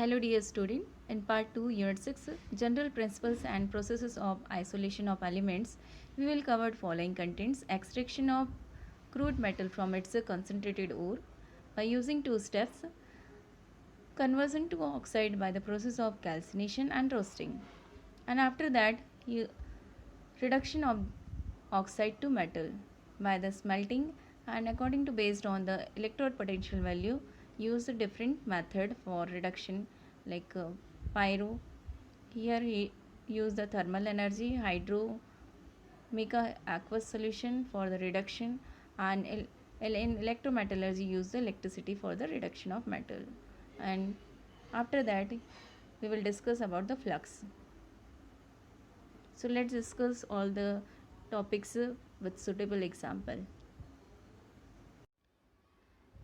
Hello dear student, in part 2 unit 6 general principles and processes of isolation of elements we will cover following contents: extraction of crude metal from its concentrated ore by using two steps, conversion to oxide by the process of calcination and roasting, and after that reduction of oxide to metal by the smelting, and according to based on the electrode potential value use a different method for reduction like pyro. Here he use the thermal energy, hydro make a aqueous solution for the reduction, and in electrometallurgy use the electricity for the reduction of metal. And after that we will discuss about the flux. So let's discuss all the topics with suitable example.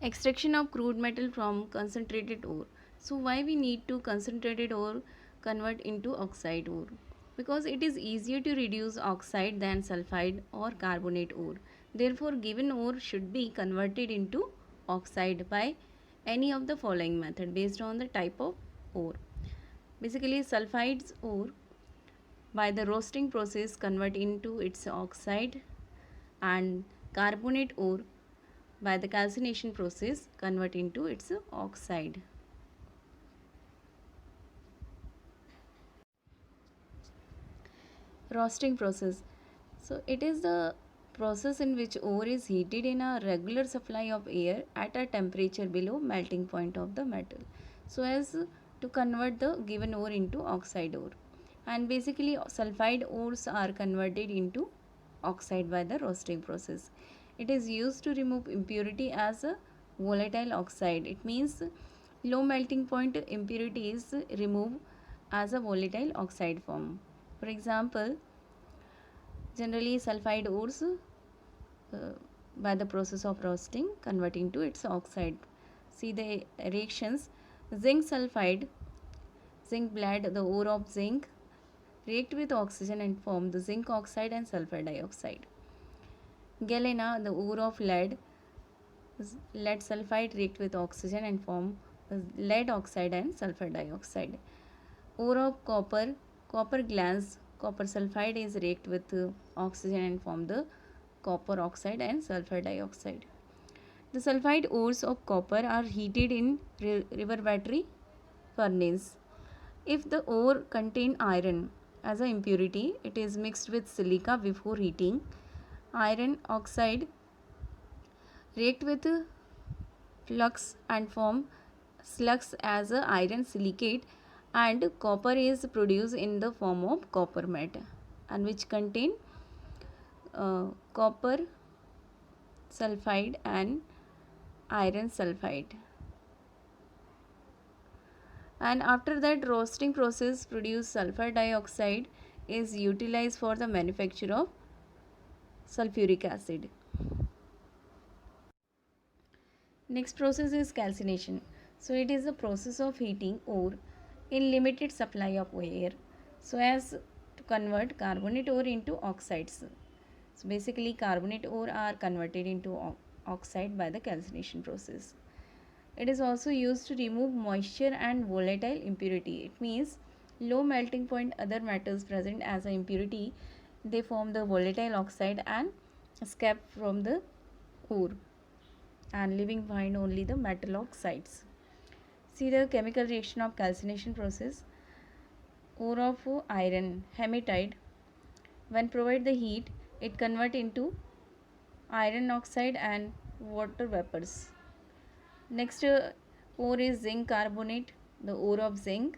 Extraction of crude metal from concentrated ore. So why we need to concentrated ore convert into oxide ore? Because it is easier to reduce oxide than sulfide or carbonate ore. Therefore given ore should be converted into oxide by any of the following method based on the type of ore. Basically sulfides ore by the roasting process convert into its oxide, and carbonate ore by the calcination process convert into its oxide. Roasting process. So it is the process in which ore is heated in a regular supply of air at a temperature below melting point of the metal, so as to convert the given ore into oxide ore. And basically sulfide ores are converted into oxide by the roasting process. It is used to remove impurity as a volatile oxide. It means low melting point impurity is removed as a volatile oxide form. For example, generally sulfide ores by the process of roasting converting to its oxide. See the reactions: zinc sulfide, zinc blende the ore of zinc, react with oxygen and form the zinc oxide and sulfur dioxide. Galena the ore of lead, lead sulfide react with oxygen and form lead oxide and sulfur dioxide. Ore of copper, copper glans, copper sulfide is react with oxygen and form the copper oxide and sulfur dioxide. The sulfide ores of copper are heated in reverberatory furnace. If the ore contain iron as an impurity, it is mixed with silica before heating. Iron oxide react with flux and form slugs as a iron silicate, and copper is produced in the form of copper matte, and which contain copper sulfide and iron sulfide. And after that roasting process produce sulfur dioxide is utilized for the manufacture of sulfuric acid. Next process is calcination. So it is the process of heating ore in limited supply of air so as to convert carbonate ore into oxides. So basically carbonate ore are converted into oxide by the calcination process. It is also used to remove moisture and volatile impurity. It means low melting point other metals present as an impurity, they form the volatile oxide and escape from the ore, and leaving behind only the metal oxides. See the chemical reaction of calcination process. Ore of iron, hematite, when provide the heat, it convert into iron oxide and water vapors. Next ore is zinc carbonate, the ore of zinc.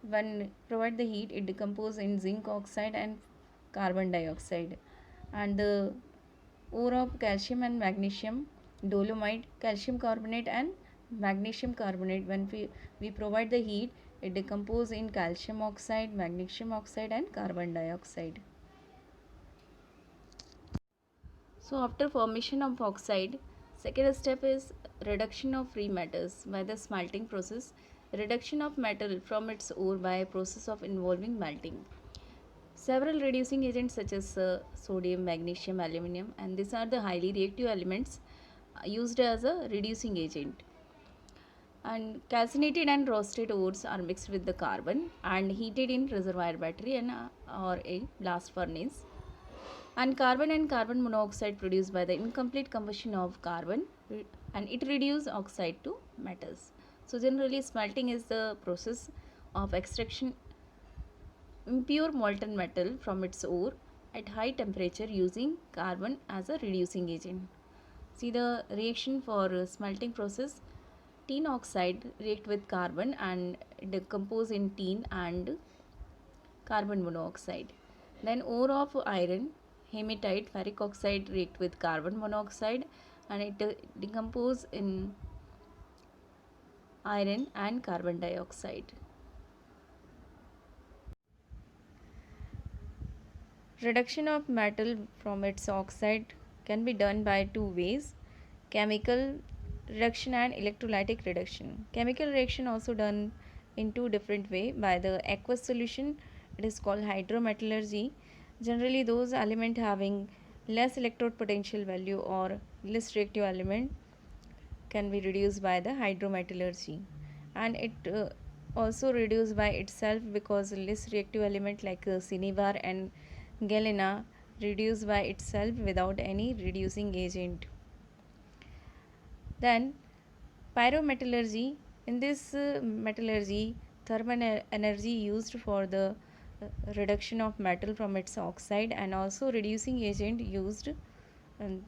When provide the heat, it decompose in zinc oxide and carbon dioxide. And the ore of calcium and magnesium, dolomite, calcium carbonate and magnesium carbonate. When we provide the heat, it decompose in calcium oxide, magnesium oxide and carbon dioxide. So after formation of oxide, second step is reduction of free metals by the smelting process. Reduction of metal from its ore by a process of involving melting. Several reducing agents such as sodium, magnesium, aluminum, and these are the highly reactive elements used as a reducing agent. And calcinated and roasted ores are mixed with the carbon and heated in reservoir battery and or a blast furnace. And carbon monoxide produced by the incomplete combustion of carbon and it reduces oxide to metals. So generally smelting is the process of extraction impure molten metal from its ore at high temperature using carbon as a reducing agent. See the reaction for smelting process. Tin oxide react with carbon and decompose in tin and carbon monoxide. Then ore of iron, hematite, ferric oxide react with carbon monoxide and it decompose in iron and carbon dioxide. Reduction of metal from its oxide can be done by two ways: chemical reduction and electrolytic reduction. Chemical reaction also done in two different way by the aqueous solution. It is called hydrometallurgy. Generally those element having less electrode potential value or less reactive element can be reduced by the hydrometallurgy, and it also reduced by itself because less reactive element like cinnabar and galena reduced by itself without any reducing agent. Then pyrometallurgy. In this metallurgy, thermal energy used for the reduction of metal from its oxide and also reducing agent used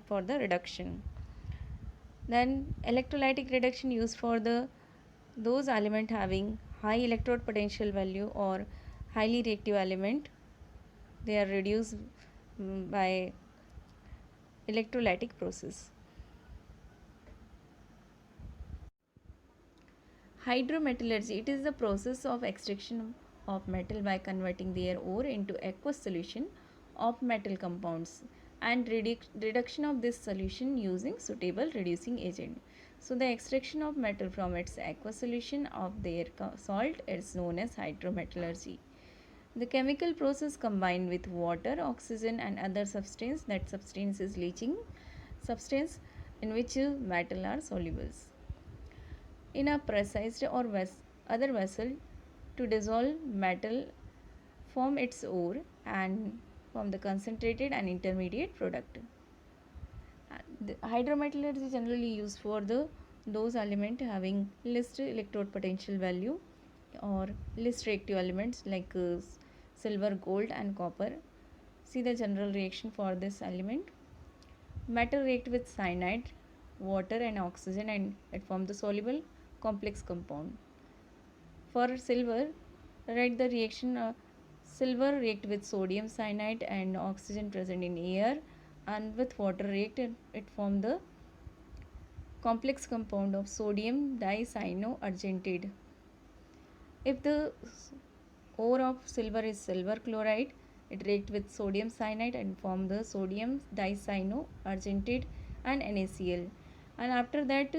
for the reduction. Then electrolytic reduction used for the those element having high electrode potential value or highly reactive element, they are reduced by electrolytic process. Hydrometallurgy, it is the process of extraction of metal by converting their ore into aqueous solution of metal compounds and reduction of this solution using suitable reducing agent. So the extraction of metal from its aqueous solution of their salt is known as hydrometallurgy. The chemical process combined with water, oxygen and other substance, that substance is leaching substance in which metal are solubles in a pressurized or other vessel to dissolve metal, form its ore and form the concentrated and intermediate product. The hydrometallurgy is generally used for the those element having least electrode potential value or least reactive elements like silver, gold and copper. See the general reaction for this element. Metal react with cyanide, water and oxygen and it forms the soluble complex compound. For silver, write the reaction silver react with sodium cyanide and oxygen present in air and with water react it form the complex compound of sodium dicyanoargentate. If the ore of silver is silver chloride, it react with sodium cyanide and form the sodium dicyanoargentate and NaCl. And after that,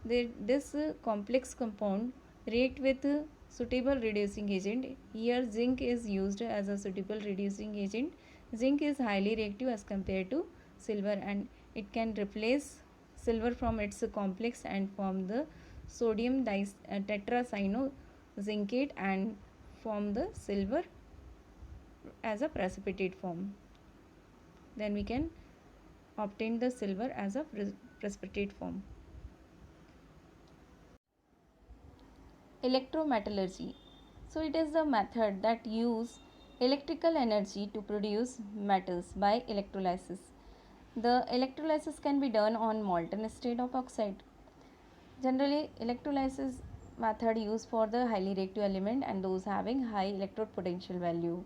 this complex compound react with suitable reducing agent. Here zinc is used as a suitable reducing agent. Zinc is highly reactive as compared to silver and it can replace silver from its complex and form the sodium tetracyanozincate and form the silver as a precipitate form. Then we can obtain the silver as a precipitate form. Electrometallurgy. So it is the method that use electrical energy to produce metals by electrolysis. The electrolysis can be done on molten state of oxide. Generally, electrolysis method used for the highly reactive element and those having high electrode potential value.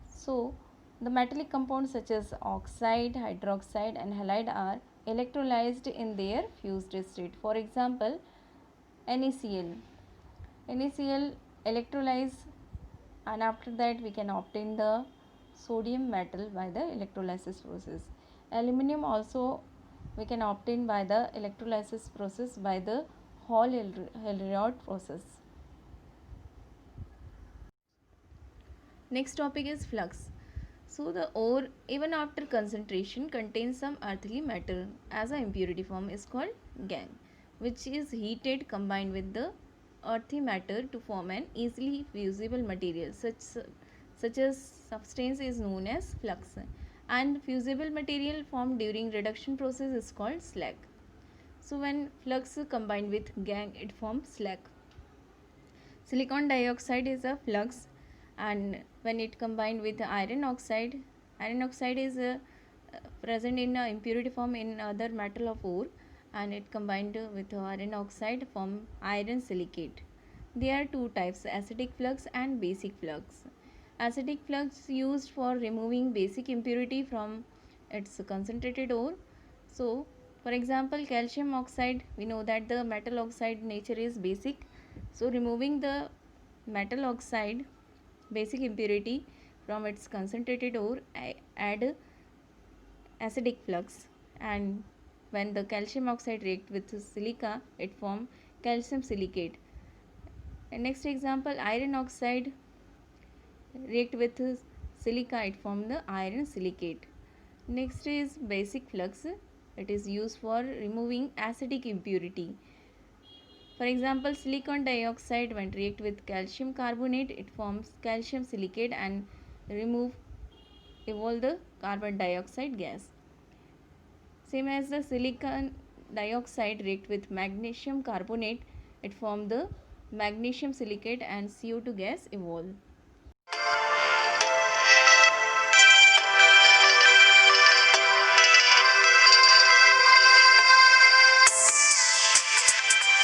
So, the metallic compounds such as oxide, hydroxide and halide are electrolyzed in their fused state. For example, NaCl. NaCl electrolyze and after that we can obtain the sodium metal by the electrolysis process. Aluminium also we can obtain by the electrolysis process by the Hall-Héroult process. Next topic is flux. So the ore even after concentration contains some earthly matter as a impurity form is called gangue. which is heated combined with the earthy matter to form an easily fusible material. Such as substance is known as flux, and fusible material formed during reduction process is called slag. So when flux combined with gangue, it forms slag. Silicon dioxide is a flux, and when it combined with iron oxide is present in impurity form in other metal of ore, and it combined with iron oxide form iron silicate. There are two types, acidic flux and basic flux. Acidic flux used for removing basic impurity from its concentrated ore. So for example, calcium oxide, we know that the metal oxide nature is basic. So removing the metal oxide basic impurity from its concentrated ore, I add acidic flux, and when the calcium oxide react with silica, it form calcium silicate. And next example, iron oxide react with silica, it form the iron silicate. Next is basic flux. It is used for removing acidic impurity. For example, silicon dioxide when react with calcium carbonate, it forms calcium silicate and evolve the carbon dioxide gas. Same as the silicon dioxide react with magnesium carbonate, it form the magnesium silicate and CO2 gas evolve.